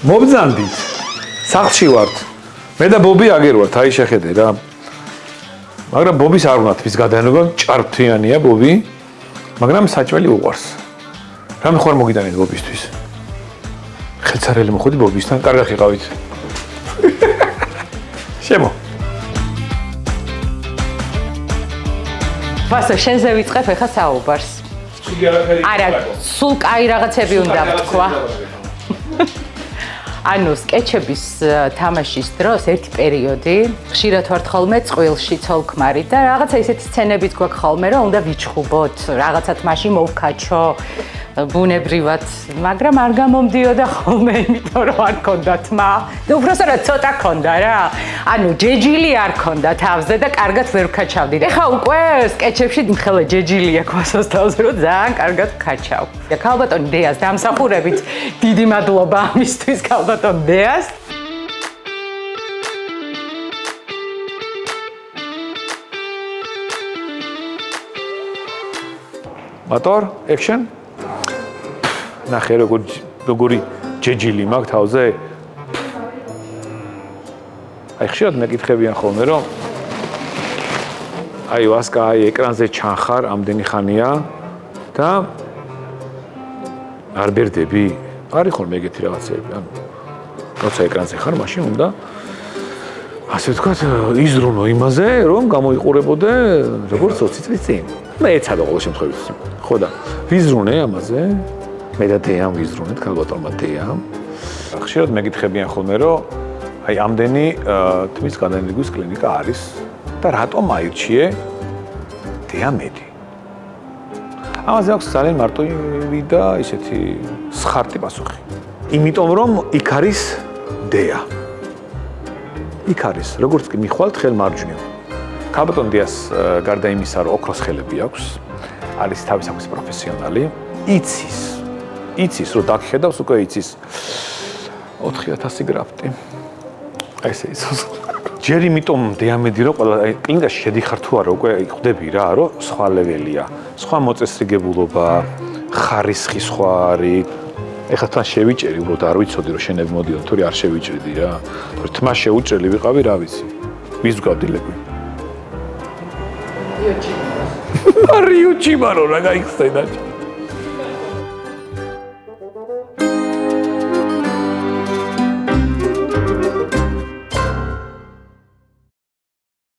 მობძანდით. სახლში ვართ. მე და ბობი აგერ ვართ, აი შეხედე რა. მაგრამ ბობის არ ვუნათ მის გადანება, ჭარბთვიანია ბობი. მაგრამ საჭველი უყვარს. რამე ხوار მოგიტანეთ ბობისთვის? ხელცარელი მოხდი ბობისთან, კარგად იყავით. შემო. ვასო, შენზე ვიწყებ ახლა საუბარს. არა, სულ კაი რაღაცები უნდა ვთქვა. ანუ სკეჩების თამაშის დროს ერთი პერიოდი ხშირად ვართ ხოლმე წყვილში ცოლ-ქმარი და რაღაცა ისეთი სცენებიც გვაქვს ხოლმე რომ უნდა ვიჩხუბოთ, რაღაცათ მაშინ მოვქაჩო ბუნებრივად, მაგრამ არ გამომდიოდა ხოლმე, იმიტომ რომ არ ქონდა თმა. და უბრალოდ ცოტა ქონდა რა. ანუ ჯეჯილი არ ქონდა თავზე და კარგად ვერ ვქაჩავდით. ეხა უკვე სკეჩებში ხელა ჯეჯილი აქვს ვასოს თავზე, რომ ძალიან კარგად ვქაჩავ. და ქალბატონ დეას დამსახურებით დიდი მადლობა ამისთვის ქალბატონ დეას. Motor, action. ნახე როგორი ჯეჯილი მაქვს თავზე. აი ხშირად მეკითხებიან ხოლმე რომ აი ვასკა აი ეკრანზე ჩანხარ ამდენი ხანია და არ ბერდები? არის ხოლმე ეგეთი რაღაცები, ანუ როცა ეკრანზე ხარ, მაშინ უნდა ასე ვთქვათ, იზრუნო იმაზე, რომ გამოიყურებოდე როგორც 20 წლის წინ. მე ეცადა ყოველ შემთხვევაში. ხო და ვიზრუნე ამაზე. მე და დეამ ვიზრუნეთ, ქალბატონმა დეამ. ხშირად მეკითხებიან ხოლმე, რომ აი ამდენი თმის განენერგიის კლინიკა არის და რატომ აირჩიე დეამედი? ამაზე აქვს ძალიან მარტივი და ისეთი სხარტი პასუხი. იმიტომ რომ იქ არის დეა. იქ არის, როგორც კი მიხვალთ ხელმარჯვნივ. ქალბატონ დეას გარდა იმისა, რომ ოქროს ხელები აქვს, არის თავისათვის პროფესიონალი, იცის, რომ დაგხედავს უკვე იცის 4000 გრაფტი. აი ესე იცის. ჯერ იმიტომ დეამედი რომ ყველა კლინიკაში შედიხარ თუ არა უკვე ხვდები რა, რომ სხვა ლეველია, სხვა მოწესრიგებულობა, ხარისხი სხვა არის. ეხლა თან შევიჭერი, უბრალოდ არ ვიცოდი რომ შენები მოდიონ, თორე არ შევიჭრიდი რა. თორე თმა შეუჭრელი ვიყავი, რა ვიცი. ვის გავდილები? რიუჩიმარო რა გაიხსენა.